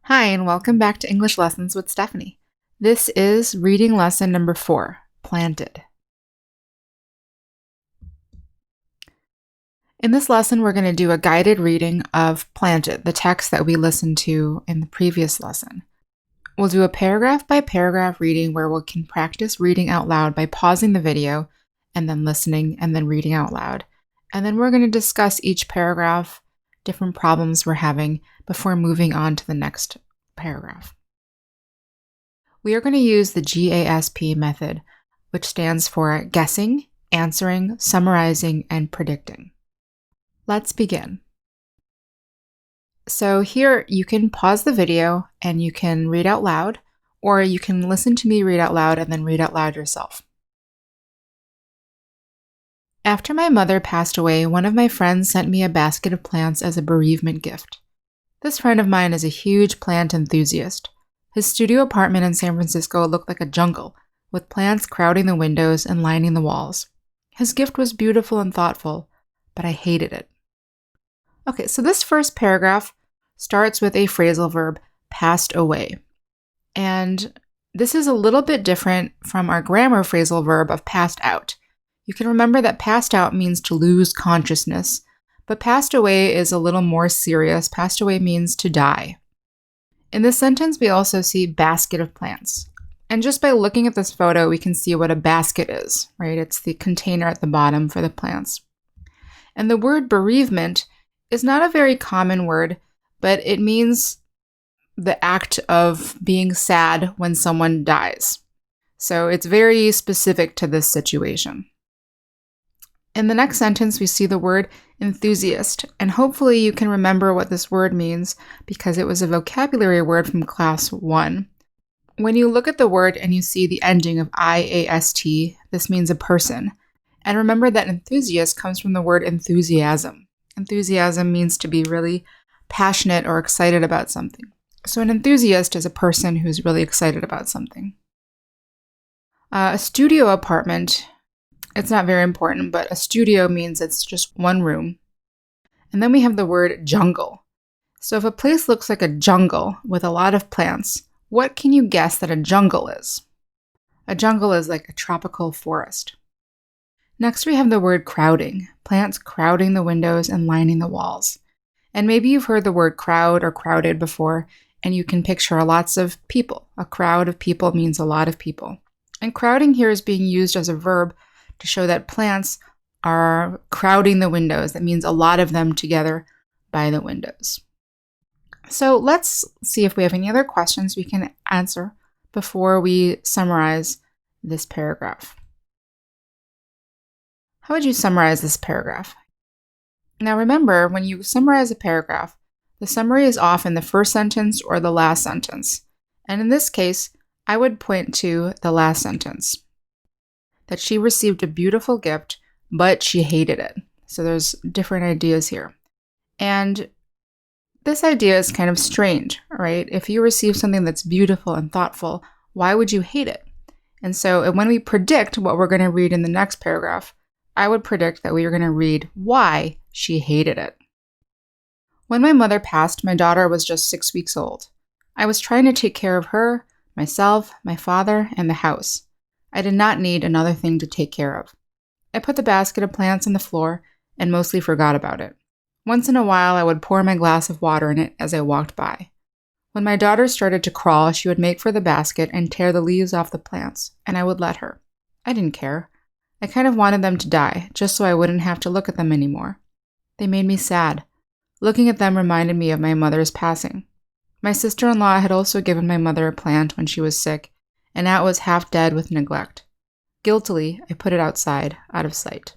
Hi, and welcome back to English Lessons with Stephanie. This is reading lesson number 4, Planted. In this lesson, we're going to do a guided reading of Planted, the text that we listened to in the previous lesson. We'll do a paragraph by paragraph reading where we can practice reading out loud by pausing the video and then listening and then reading out loud. And then we're going to discuss each paragraph, different problems we're having before moving on to the next paragraph. We are going to use the GASP method, which stands for guessing, answering, summarizing, and predicting. Let's begin. So here you can pause the video and you can read out loud, or you can listen to me read out loud and then read out loud yourself. After my mother passed away, one of my friends sent me a basket of plants as a bereavement gift. This friend of mine is a huge plant enthusiast. His studio apartment in San Francisco looked like a jungle, with plants crowding the windows and lining the walls. His gift was beautiful and thoughtful, but I hated it. Okay, so this first paragraph starts with a phrasal verb, passed away. And this is a little bit different from our grammar phrasal verb of passed out. You can remember that passed out means to lose consciousness, but passed away is a little more serious. Passed away means to die. In this sentence, we also see basket of plants. And just by looking at this photo, we can see what a basket is, right? It's the container at the bottom for the plants. And the word bereavement is not a very common word, but it means the act of being sad when someone dies. So it's very specific to this situation. In the next sentence, we see the word enthusiast, and hopefully you can remember what this word means because it was a vocabulary word from class 1. When you look at the word and you see the ending of IAST, this means a person. And remember that enthusiast comes from the word enthusiasm. Enthusiasm means to be really passionate or excited about something. So an enthusiast is a person who's really excited about something. A studio apartment, it's not very important, but a studio means it's just one room. And then we have the word jungle. So if a place looks like a jungle with a lot of plants, what can you guess that a jungle is? A jungle is like a tropical forest. Next, we have the word crowding. Plants crowding the windows and lining the walls. And maybe you've heard the word crowd or crowded before, and you can picture lots of people. A crowd of people means a lot of people. And crowding here is being used as a verb to show that plants are crowding the windows. That means a lot of them together by the windows. So let's see if we have any other questions we can answer before we summarize this paragraph. How would you summarize this paragraph? Now remember, when you summarize a paragraph, the summary is often the first sentence or the last sentence. And in this case, I would point to the last sentence. That she received a beautiful gift, but she hated it. So there's different ideas here. And this idea is kind of strange, right? If you receive something that's beautiful and thoughtful, why would you hate it? And so when we predict what we're going to read in the next paragraph, I would predict that we are going to read why she hated it. When my mother passed, my daughter was just 6 weeks old. I was trying to take care of her, myself, my father, and the house. I did not need another thing to take care of. I put the basket of plants on the floor and mostly forgot about it. Once in a while, I would pour my glass of water in it as I walked by. When my daughter started to crawl, she would make for the basket and tear the leaves off the plants, and I would let her. I didn't care. I kind of wanted them to die, just so I wouldn't have to look at them anymore. They made me sad. Looking at them reminded me of my mother's passing. My sister-in-law had also given my mother a plant when she was sick, and now it was half dead with neglect. Guiltily, I put it outside, out of sight.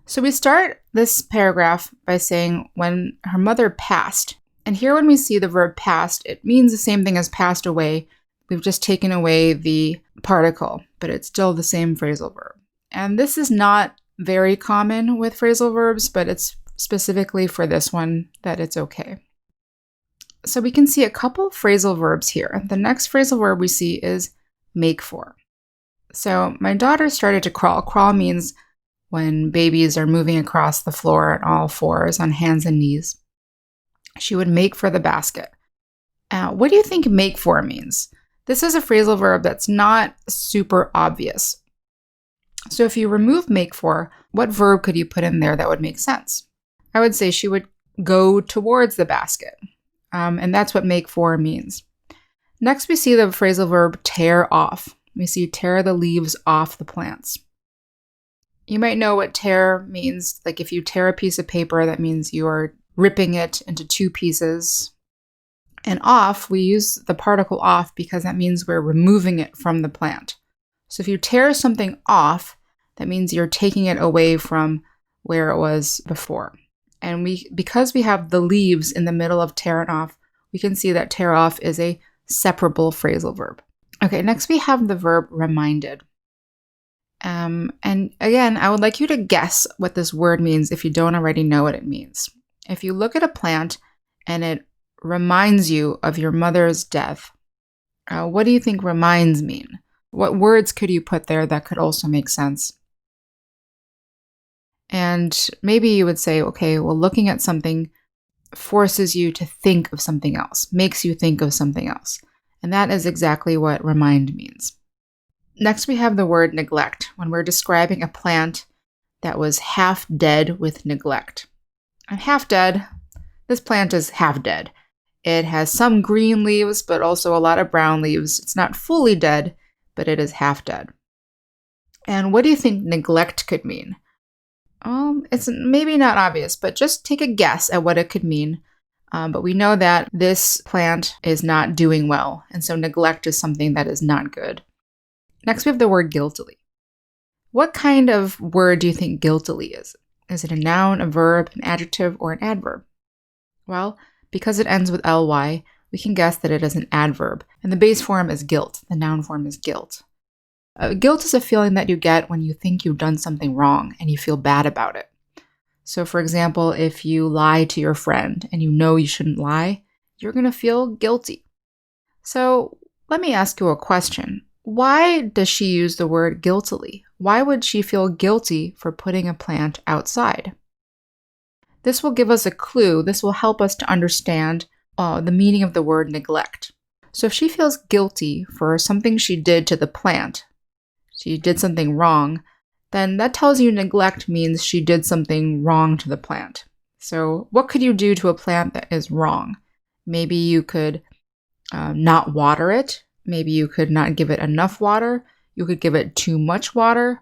So we start this paragraph by saying when her mother passed. And here when we see the verb passed, it means the same thing as passed away. We've just taken away the particle, but it's still the same phrasal verb. And this is not very common with phrasal verbs, but it's specifically for this one that it's okay. So we can see a couple phrasal verbs here. The next phrasal verb we see is make for. So my daughter started to crawl. Crawl means when babies are moving across the floor on all fours on hands and knees. She would make for the basket. What do you think make for means? This is a phrasal verb that's not super obvious. So if you remove make for, what verb could you put in there that would make sense? I would say she would go towards the basket. And that's what make for means. Next, we see the phrasal verb tear off. We see tear the leaves off the plants. You might know what tear means. Like if you tear a piece of paper, that means you are ripping it into two pieces. And off, we use the particle off because that means we're removing it from the plant. So if you tear something off, that means you're taking it away from where it was before. And because we have the leaves in the middle of tear and off, we can see that tear off is a separable phrasal verb. Okay, next we have the verb reminded. And again, I would like you to guess what this word means if you don't already know what it means. If you look at a plant and it reminds you of your mother's death, what do you think reminds mean? What words could you put there that could also make sense? And maybe you would say, okay, well, looking at something forces you to think of something else, makes you think of something else. And that is exactly what remind means. Next, we have the word neglect, when we're describing a plant that was half dead with neglect. And half dead, this plant is half dead. It has some green leaves, but also a lot of brown leaves. It's not fully dead, but it is half dead. And what do you think neglect could mean? It's maybe not obvious, but just take a guess at what it could mean. But we know that this plant is not doing well, and so neglect is something that is not good. Next, we have the word guiltily. What kind of word do you think guiltily is? Is it a noun, a verb, an adjective, or an adverb? Well, because it ends with ly, we can guess that it is an adverb, and the base form is guilt. The noun form is guilt. Guilt is a feeling that you get when you think you've done something wrong and you feel bad about it. So, for example, if you lie to your friend and you know you shouldn't lie, you're going to feel guilty. So, let me ask you a question. Why does she use the word guiltily? Why would she feel guilty for putting a plant outside? This will give us a clue. This will help us to understand the meaning of the word neglect. So if she feels guilty for something she did to the plant, she did something wrong, then that tells you neglect means she did something wrong to the plant. So what could you do to a plant that is wrong? Maybe you could not water it. Maybe you could not give it enough water. You could give it too much water.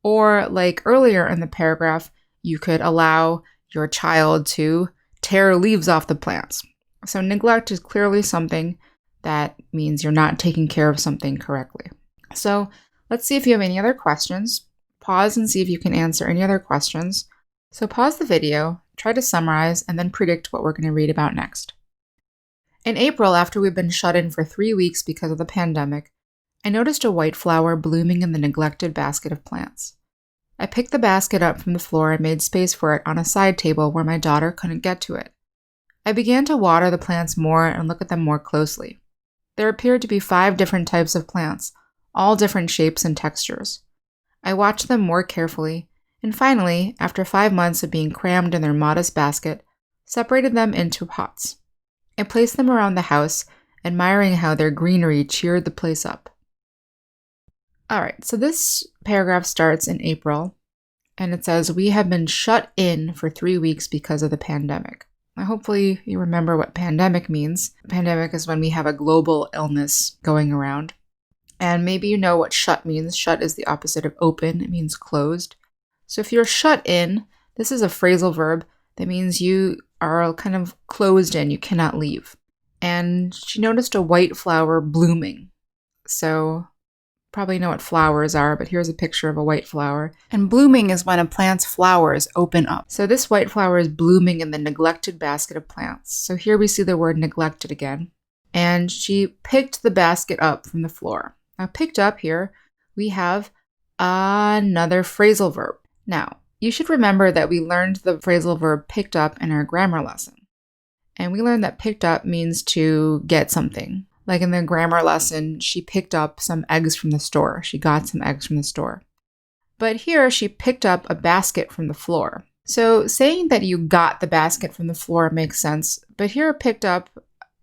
Or like earlier in the paragraph, you could allow your child to tear leaves off the plants. So neglect is clearly something that means you're not taking care of something correctly. So let's see if you have any other questions. Pause and see if you can answer any other questions. So pause the video, try to summarize, and then predict what we're going to read about next. In April, after we've been shut in for 3 weeks because of the pandemic, I noticed a white flower blooming in the neglected basket of plants. I picked the basket up from the floor and made space for it on a side table where my daughter couldn't get to it. I began to water the plants more and look at them more closely. There appeared to be 5 different types of plants, all different shapes and textures. I watched them more carefully, and finally, after 5 months of being crammed in their modest basket, separated them into pots. I placed them around the house, admiring how their greenery cheered the place up. All right, so this paragraph starts in April, and it says, we have been shut in for 3 weeks because of the pandemic. Now, hopefully you remember what pandemic means. Pandemic is when we have a global illness going around. And maybe you know what shut means. Shut is the opposite of open. It means closed. So if you're shut in, this is a phrasal verb that means you are kind of closed in. You cannot leave. And she noticed a white flower blooming. So probably know what flowers are, but here's a picture of a white flower. And blooming is when a plant's flowers open up. So this white flower is blooming in the neglected basket of plants. So here we see the word neglected again. And she picked the basket up from the floor. Now picked up here, we have another phrasal verb. Now, you should remember that we learned the phrasal verb picked up in our grammar lesson. And we learned that picked up means to get something. Like in the grammar lesson, she picked up some eggs from the store. She got some eggs from the store. But here, she picked up a basket from the floor. So saying that you got the basket from the floor makes sense. But here, picked up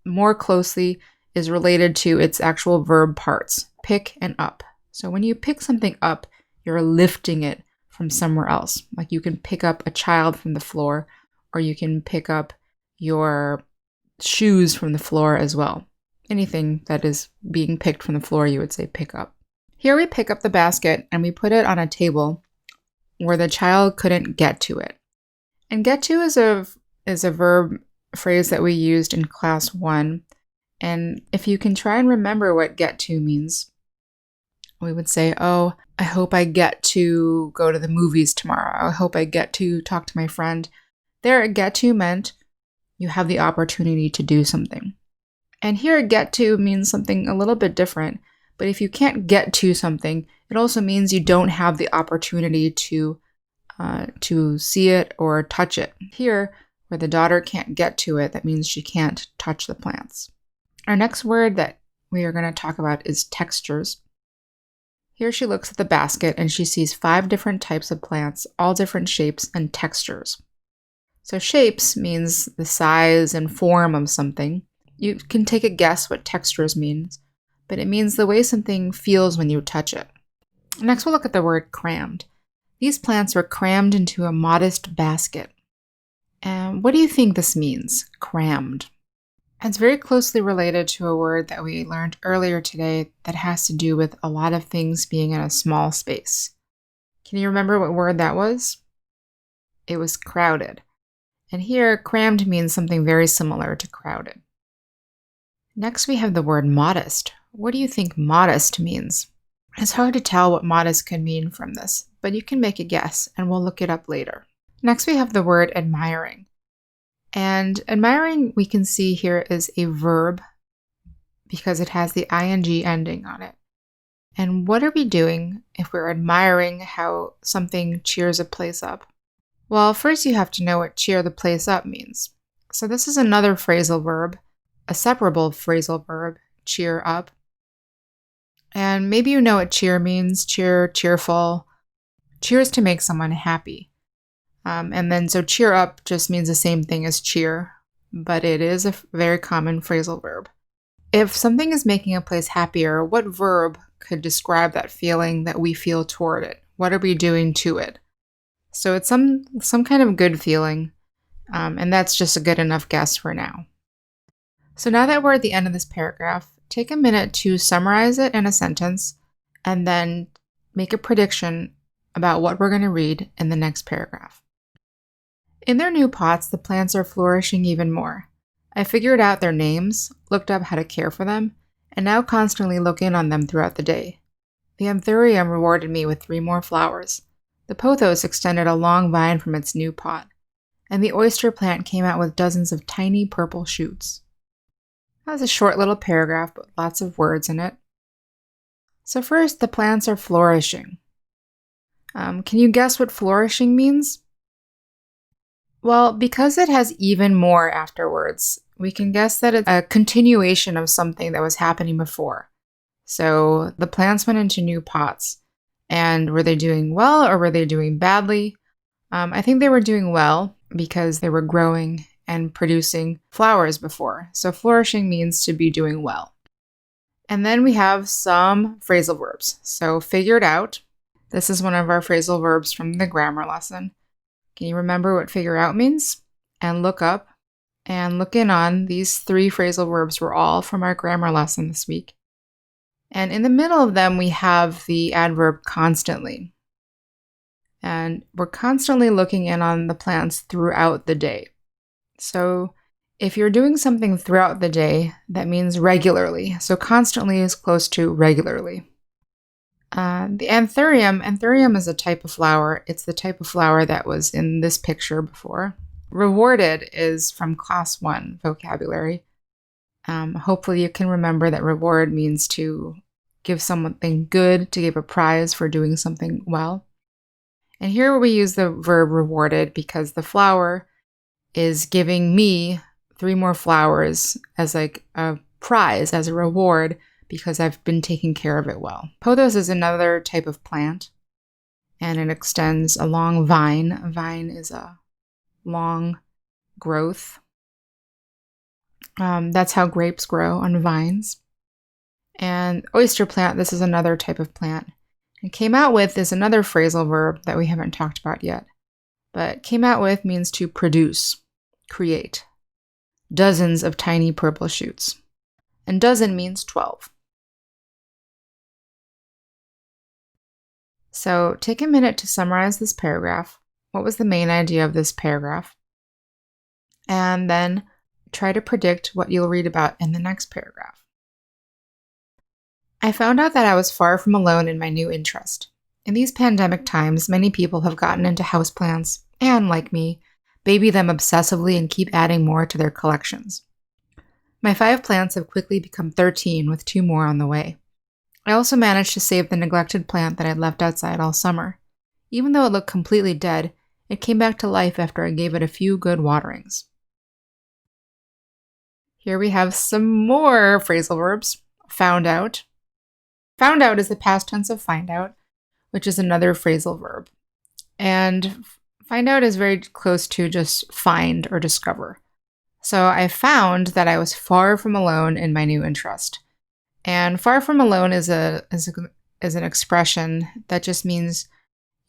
more closely is related to its actual verb parts, pick and up. So when you pick something up, you're lifting it from somewhere else. Like you can pick up a child from the floor, or you can pick up your shoes from the floor as well. Anything that is being picked from the floor, you would say pick up. Here we pick up the basket and we put it on a table where the child couldn't get to it. And get to is a verb phrase that we used in class 1. And if you can try and remember what get to means, we would say, oh, I hope I get to go to the movies tomorrow. I hope I get to talk to my friend. There, get to meant you have the opportunity to do something. And here, get to means something a little bit different. But if you can't get to something, it also means you don't have the opportunity to see it or touch it. Here, where the daughter can't get to it, that means she can't touch the plants. Our next word that we are going to talk about is textures. Here she looks at the basket and she sees 5 different types of plants, all different shapes and textures. So shapes means the size and form of something. You can take a guess what textures means, but it means the way something feels when you touch it. Next we'll look at the word crammed. These plants were crammed into a modest basket. And what do you think this means, crammed? It's very closely related to a word that we learned earlier today that has to do with a lot of things being in a small space. Can you remember what word that was? It was crowded. And here, crammed means something very similar to crowded. Next, we have the word modest. What do you think modest means? It's hard to tell what modest could mean from this, but you can make a guess, and we'll look it up later. Next, we have the word admiring. And admiring, we can see here, is a verb because it has the ing ending on it. And what are we doing if we're admiring how something cheers a place up? Well, first you have to know what cheer the place up means. So this is another phrasal verb, a separable phrasal verb, cheer up. And maybe you know what cheer means, cheer, cheerful. Cheer is to make someone happy. So cheer up just means the same thing as cheer, but it is a very common phrasal verb. If something is making a place happier, what verb could describe that feeling that we feel toward it? What are we doing to it? So it's some kind of good feeling, and that's just a good enough guess for now. So now that we're at the end of this paragraph, take a minute to summarize it in a sentence, and then make a prediction about what we're going to read in the next paragraph. In their new pots, the plants are flourishing even more. I figured out their names, looked up how to care for them, and now constantly look in on them throughout the day. The anthurium rewarded me with 3 more flowers. The pothos extended a long vine from its new pot, and the oyster plant came out with dozens of tiny purple shoots. That was a short little paragraph, but lots of words in it. So first, the plants are flourishing. Can you guess what flourishing means? Well, because it has even more afterwards, we can guess that it's a continuation of something that was happening before. So the plants went into new pots. And were they doing well or were they doing badly? I think they were doing well because they were growing and producing flowers before. So flourishing means to be doing well. And then we have some phrasal verbs. So figure it out. This is one of our phrasal verbs from the grammar lesson. Can you remember what figure out means? And look up and look in on these 3 phrasal verbs were all from our grammar lesson this week. And in the middle of them, we have the adverb constantly. And we're constantly looking in on the plants throughout the day. So if you're doing something throughout the day, that means regularly. So constantly is close to regularly. The anthurium is a type of flower. It's the type of flower that was in this picture before. Rewarded is from class 1 vocabulary. Hopefully you can remember that reward means to give something good, to give a prize for doing something well. And here we use the verb rewarded because the flower is giving me 3 more flowers as like a prize, as a reward, because I've been taking care of it well. Pothos is another type of plant, and it extends a long vine. A vine is a long growth. That's how grapes grow, on vines. And oyster plant, this is another type of plant. And came out with is another phrasal verb that we haven't talked about yet. But came out with means to produce, create. Dozens of tiny purple shoots. And dozen means 12. So take a minute to summarize this paragraph. What was the main idea of this paragraph? And then try to predict what you'll read about in the next paragraph. I found out that I was far from alone in my new interest. In these pandemic times, many people have gotten into houseplants and, like me, baby them obsessively and keep adding more to their collections. My 5 plants have quickly become 13 with 2 more on the way. I also managed to save the neglected plant that I'd left outside all summer. Even though it looked completely dead, it came back to life after I gave it a few good waterings. Here we have some more phrasal verbs. Found out. Found out is the past tense of find out, which is another phrasal verb. And find out is very close to just find or discover. So I found that I was far from alone in my new interest. And far from alone is an expression that just means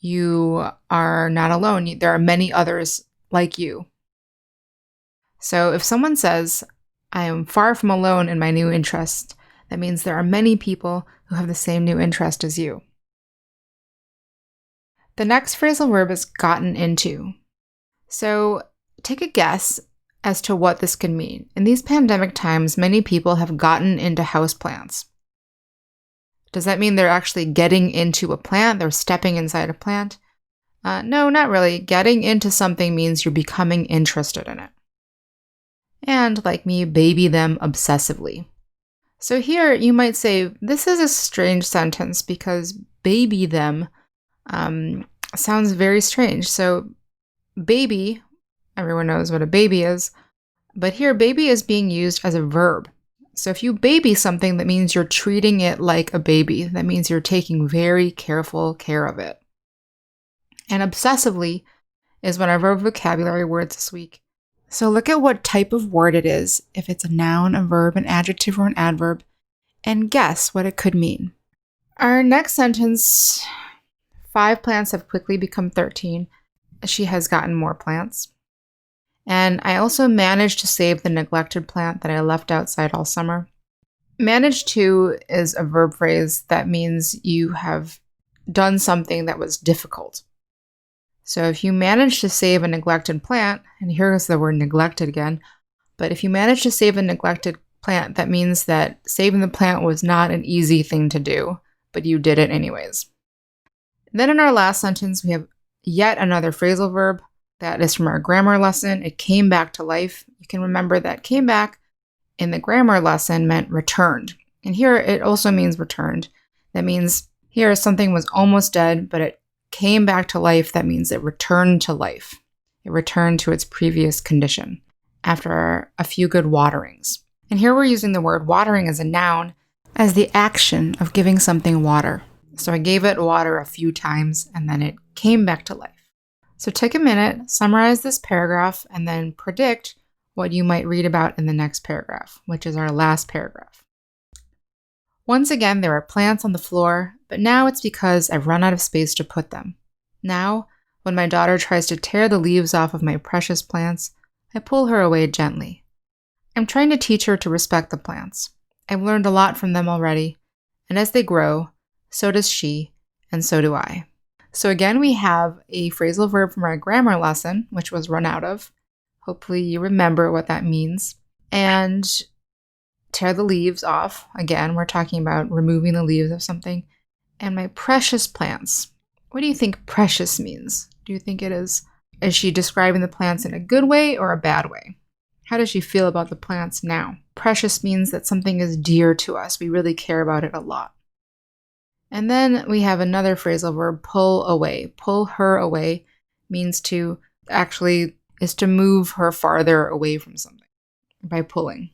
you are not alone. There are many others like you. So if someone says, I am far from alone in my new interest, that means there are many people who have the same new interest as you. The next phrasal verb is gotten into. So take a guess as to what this could mean. In these pandemic times, many people have gotten into houseplants. Does that mean they're actually getting into a plant? They're stepping inside a plant? No, not really. Getting into something means you're becoming interested in it. And, like me, baby them obsessively. So here you might say, this is a strange sentence because baby them sounds very strange. So baby, everyone knows what a baby is, but here baby is being used as a verb. So if you baby something, that means you're treating it like a baby. That means you're taking very careful care of it. And obsessively is one of our vocabulary words this week. So look at what type of word it is, if it's a noun, a verb, an adjective, or an adverb, and guess what it could mean. Our next sentence, 5 plants have quickly become 13. She has gotten more plants. And I also managed to save the neglected plant that I left outside all summer. Manage to is a verb phrase that means you have done something that was difficult. So if you manage to save a neglected plant, and here's the word neglected again, but if you manage to save a neglected plant, that means that saving the plant was not an easy thing to do, but you did it anyways. And then in our last sentence, we have yet another phrasal verb that is from our grammar lesson. It came back to life. You can remember that came back in the grammar lesson meant returned. And here it also means returned. That means here something was almost dead, but it came back to life. That means it returned to life. It returned to its previous condition after a few good waterings. And here we're using the word watering as a noun as the action of giving something water. So I gave it water a few times and then it came back to life. So take a minute, summarize this paragraph, and then predict what you might read about in the next paragraph, which is our last paragraph. Once again, there are plants on the floor, but now it's because I've run out of space to put them. Now, when my daughter tries to tear the leaves off of my precious plants, I pull her away gently. I'm trying to teach her to respect the plants. I've learned a lot from them already, and as they grow, so does she, and so do I. So again, we have a phrasal verb from our grammar lesson, which was run out of. Hopefully you remember what that means. And tear the leaves off. Again, we're talking about removing the leaves of something. And my precious plants. What do you think precious means? Do you think it is she describing the plants in a good way or a bad way? How does she feel about the plants now? Precious means that something is dear to us. We really care about it a lot. And then we have another phrasal verb, pull away. Pull her away means to move her farther away from something by pulling.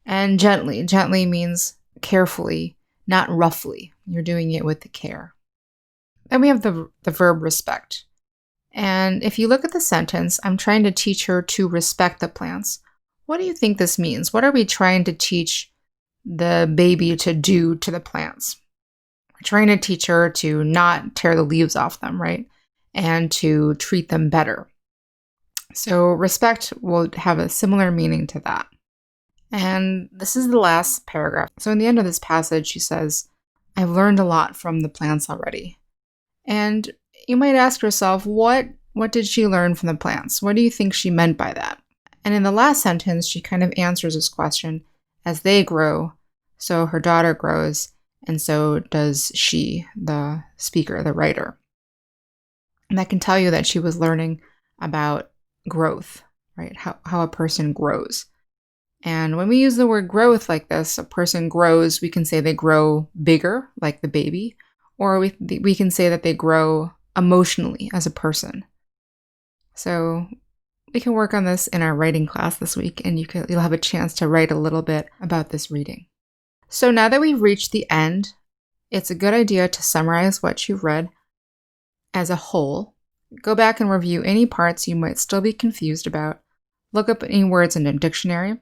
And gently. Gently means carefully, not roughly. You're doing it with the care. Then we have the verb respect. And if you look at the sentence, I'm trying to teach her to respect the plants. What do you think this means? What are we trying to teach the baby to do to the plants? We're trying to teach her to not tear the leaves off them, right? And to treat them better. So respect will have a similar meaning to that. And this is the last paragraph. So in the end of this passage, she says, I've learned a lot from the plants already. And you might ask yourself, what did she learn from the plants? What do you think she meant by that? And in the last sentence, she kind of answers this question. As they grow, so her daughter grows, and so does she, the speaker, the writer. And that can tell you that she was learning about growth, right? How a person grows. And when we use the word growth like this, a person grows, we can say they grow bigger, like the baby, or we can say that they grow emotionally as a person. So we can work on this in our writing class this week, and you'll have a chance to write a little bit about this reading. So now that we've reached the end, it's a good idea to summarize what you've read as a whole. Go back and review any parts you might still be confused about. Look up any words in a dictionary.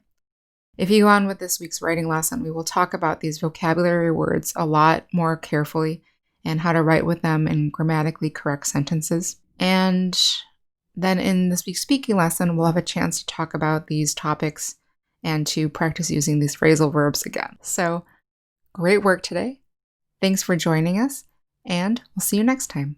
If you go on with this week's writing lesson, we will talk about these vocabulary words a lot more carefully and how to write with them in grammatically correct sentences. And then in this week's speaking lesson, we'll have a chance to talk about these topics and to practice using these phrasal verbs again. So great work today. Thanks for joining us, and we'll see you next time.